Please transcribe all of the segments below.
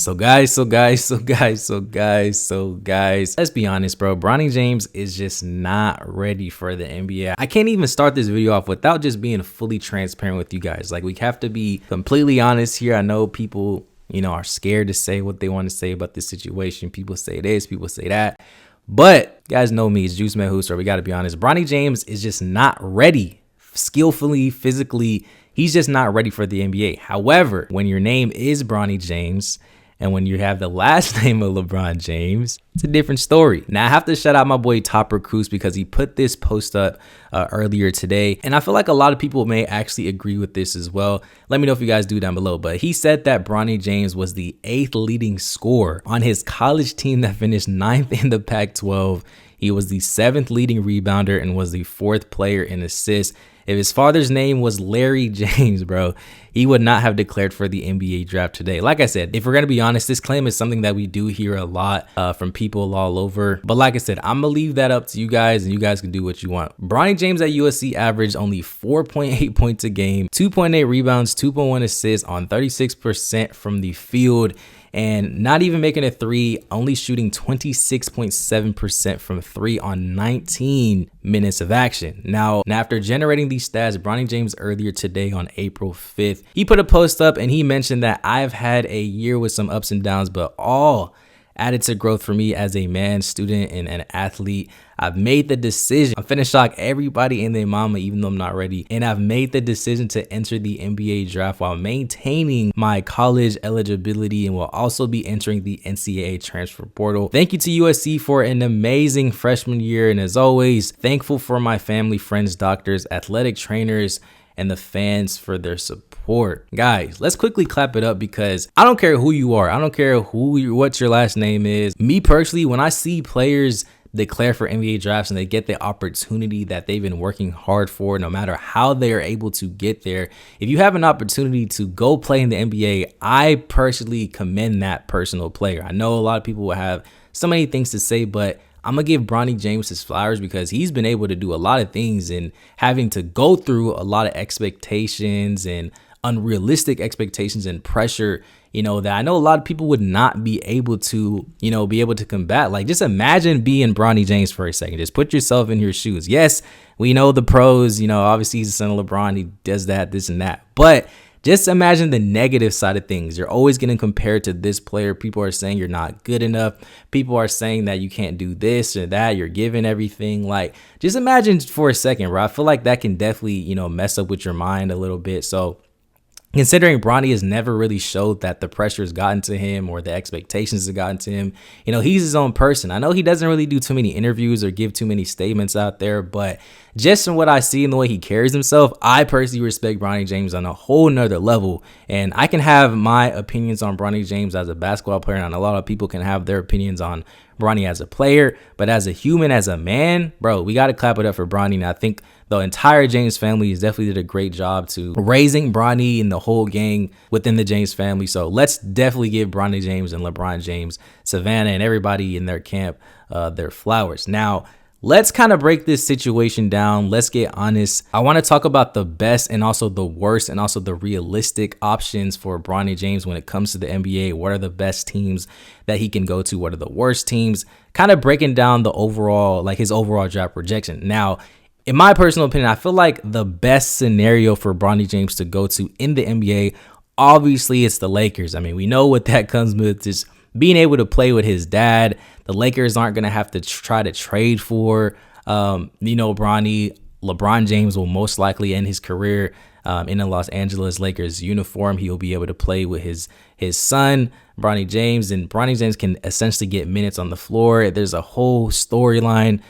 So guys, let's be honest, bro. Bronny James is just not ready for the NBA. I can't even start this video off without just being fully transparent with you guys. Like, we have to be completely honest here. I know people, are scared to say what they want to say about this situation. People say this, people say that. But you guys know me, it's Juice Man Hoops, so we got to be honest. Bronny James is just not ready skillfully, physically. He's just not ready for the NBA. However, when your name is Bronny James and when you have the last name of LeBron James, it's a different story. Now, I have to shout out my boy Topper Cruz because he put this post up earlier today. And I feel like a lot of people may actually agree with this as well. Let me know if you guys do down below. But he said that Bronny James was the 8th leading scorer on his college team that finished 9th in the Pac-12. He was the 7th leading rebounder and was the 4th player in assists. If his father's name was Larry James, bro, he would not have declared for the NBA draft today. Like I said, if we're going to be honest, this claim is something that we do hear a lot from people all over. But like I said, I'm going to leave that up to you guys and you guys can do what you want. Bronny James at USC averaged only 4.8 points a game, 2.8 rebounds, 2.1 assists on 36% from the field. And not even making a three, only shooting 26.7% from three on 19 minutes of action. Now, after generating these stats, Bronny James earlier today on April 5th, he put a post up and he mentioned that I've had a year with some ups and downs, but all added to growth for me as a man, student, and an athlete. I've made the decision. I'm finna shock everybody and their mama, even though I'm not ready. And I've made the decision to enter the NBA draft while maintaining my college eligibility and will also be entering the NCAA transfer portal. Thank you to USC for an amazing freshman year. And as always, thankful for my family, friends, doctors, athletic trainers, and the fans for their support. Guys, let's quickly clap it up because I don't care who you are. I don't care what your last name is. Me personally, when I see players declare for NBA drafts and they get the opportunity that they've been working hard for, no matter how they are able to get there, if you have an opportunity to go play in the NBA, I personally commend that personal player. I know a lot of people will have so many things to say, but I'm going to give Bronny James his flowers because he's been able to do a lot of things and having to go through a lot of expectations and unrealistic expectations and pressure, that I know a lot of people would not be able to, combat. Like, just imagine being Bronny James for a second. Just put yourself in your shoes. Yes, we know the pros, obviously he's the son of LeBron. He does that, this and that. But just imagine the negative side of things. You're always getting compared to this player. People are saying you're not good enough. People are saying that you can't do this or that. You're giving everything. Like, just imagine for a second, bro. I feel like that can definitely, mess up with your mind a little bit. So considering Bronny has never really showed that the pressure has gotten to him or the expectations have gotten to him, he's his own person. I know he doesn't really do too many interviews or give too many statements out there, but just from what I see and the way he carries himself, I personally respect Bronny James on a whole nother level. And I can have my opinions on Bronny James as a basketball player, and a lot of people can have their opinions on Bronny as a player, but as a human, as a man, bro, we got to clap it up for Bronny. And I think the entire James family has definitely did a great job to raising Bronny and the whole gang within the James family. So let's definitely give Bronny James and LeBron James, Savannah, and everybody in their camp their flowers. Now, let's kind of break this situation down. Let's get honest. I want to talk about the best and also the worst and also the realistic options for Bronny James when it comes to the NBA. What are the best teams that he can go to? What are the worst teams? Kind of breaking down the overall, like his overall draft projection. Now, in my personal opinion, I feel like the best scenario for Bronny James to go to in the NBA, obviously it's the Lakers. I mean, we know what that comes with, just being able to play with his dad. The Lakers aren't going to have to try to trade for, Bronny. LeBron James will most likely end his career in a Los Angeles Lakers uniform. He'll be able to play with his son, Bronny James, and Bronny James can essentially get minutes on the floor. There's a whole storyline,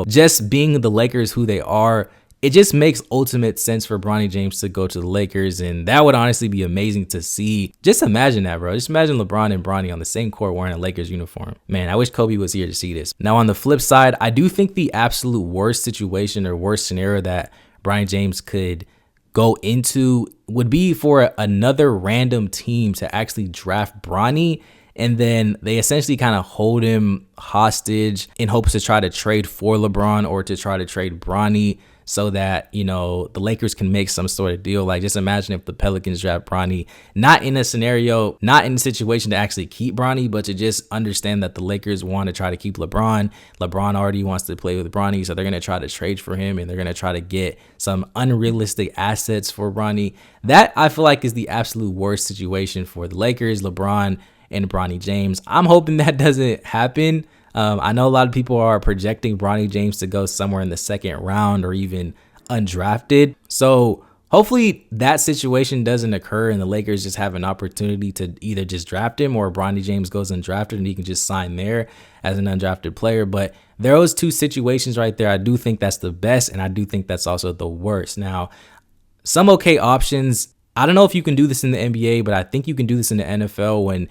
just being the Lakers who they are. It just makes ultimate sense for Bronny James to go to the Lakers, and that would honestly be amazing to see. Just imagine that, bro. Just imagine LeBron and Bronny on the same court wearing a Lakers uniform. Man, I wish Kobe was here to see this. Now, on the flip side, I do think the absolute worst situation or worst scenario that Bronny James could go into would be for another random team to actually draft Bronny, and then they essentially kind of hold him hostage in hopes to try to trade for LeBron or to try to trade Bronny so that, you know, the Lakers can make some sort of deal. Like, just imagine if the Pelicans draft Bronny, not in a scenario, not in a situation to actually keep Bronny, but to just understand that the Lakers want to try to keep LeBron. LeBron already wants to play with Bronny, so they're going to try to trade for him, and they're going to try to get some unrealistic assets for Bronny. That, I feel like, is the absolute worst situation for the Lakers, LeBron, and Bronny James. I'm hoping that doesn't happen. I know a lot of people are projecting Bronny James to go somewhere in the second round or even undrafted. So hopefully that situation doesn't occur and the Lakers just have an opportunity to either just draft him, or Bronny James goes undrafted and he can just sign there as an undrafted player. But those two situations right there, I do think that's the best, and I do think that's also the worst. Now, some okay options. I don't know if you can do this in the NBA, but I think you can do this in the NFL when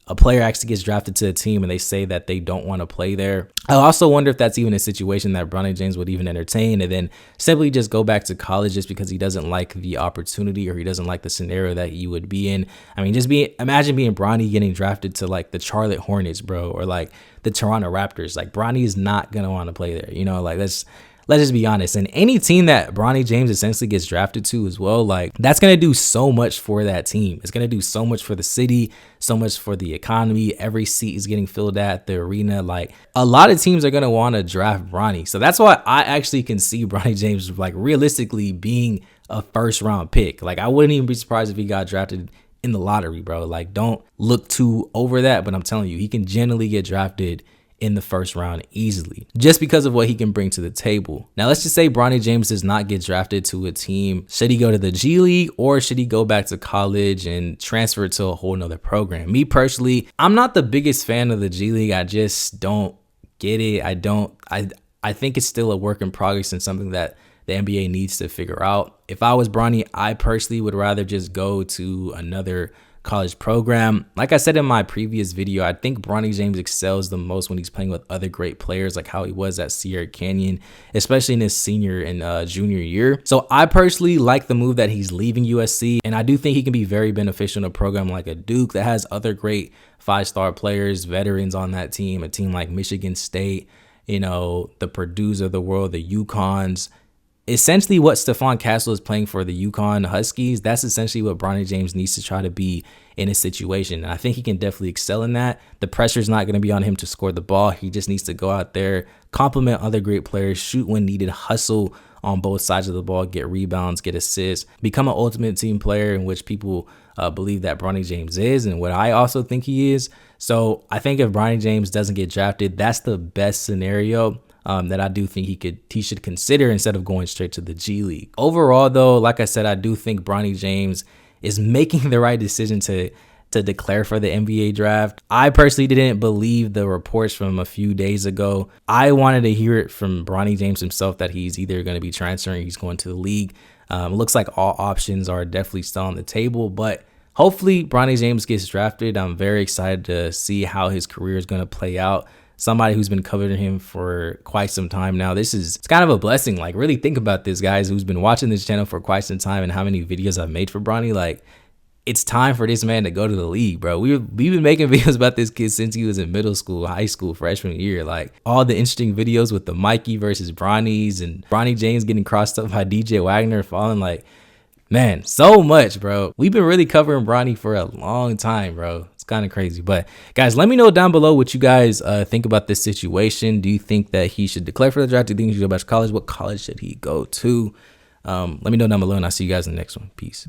a player actually gets drafted to a team and they say that they don't want to play there. I also wonder if that's even a situation that Bronny James would even entertain, and then simply just go back to college just because he doesn't like the opportunity or he doesn't like the scenario that he would be in. I mean, imagine being Bronny getting drafted to like the Charlotte Hornets, bro, or like the Toronto Raptors. Like, Bronny is not going to want to play there. You know, like, let's just be honest. And any team that Bronny James essentially gets drafted to as well, like, that's going to do so much for that team. It's going to do so much for the city, so much for the economy. Every seat is getting filled at the arena. Like, a lot of teams are going to want to draft Bronny. So that's why I actually can see Bronny James, like, realistically being a first round pick. Like, I wouldn't even be surprised if he got drafted in the lottery, bro. Like, don't look too over that, but I'm telling you, he can generally get drafted in the first round easily, just because of what he can bring to the table. Now, let's just say Bronny James does not get drafted to a team. Should he go to the G League, or should he go back to college and transfer to a whole nother program? Me personally, I'm not the biggest fan of the G League. I just don't get it. I think it's still a work in progress and something that the NBA needs to figure out. If I was Bronny, I personally would rather just go to another college program. Like I said in my previous video, I think Bronny James excels the most when he's playing with other great players, like how he was at Sierra Canyon, especially in his senior and junior year. So I personally like the move that he's leaving USC, and I do think he can be very beneficial in a program like a Duke that has other great 5-star players, veterans on that team, a team like Michigan State, you know, the Purdue's of the world, the UConns. Essentially what Stephon Castle is playing for the UConn Huskies, that's essentially what Bronny James needs to try to be in a situation. And I think he can definitely excel in that. The pressure is not going to be on him to score the ball. He just needs to go out there, compliment other great players, shoot when needed, hustle on both sides of the ball, get rebounds, get assists, become an ultimate team player, in which people believe that Bronny James is, and what I also think he is. So I think if Bronny James doesn't get drafted, that's the best scenario that I do think he should consider instead of going straight to the G League. Overall, though, like I said, I do think Bronny James is making the right decision to declare for the NBA draft. I personally didn't believe the reports from a few days ago. I wanted to hear it from Bronny James himself that he's either going to be transferring, he's going to the league. It looks like all options are definitely still on the table, but hopefully Bronny James gets drafted. I'm very excited to see how his career is going to play out. Somebody who's been covering him for quite some time now. It's kind of a blessing. Like, really think about this, guys, who's been watching this channel for quite some time and how many videos I've made for Bronny. Like, it's time for this man to go to the league, bro. We've been making videos about this kid since he was in middle school, high school, freshman year. Like, all the interesting videos with the Mikey versus Bronny's and Bronny James getting crossed up by DJ Wagner falling. Like, man, so much, bro. We've been really covering Bronny for a long time, bro. It's kind of crazy. But guys, let me know down below what you guys think about this situation. Do you think that he should declare for the draft? Do you think he should go back to college? What college should he go to? Let me know down below, and I'll see you guys in the next one. Peace.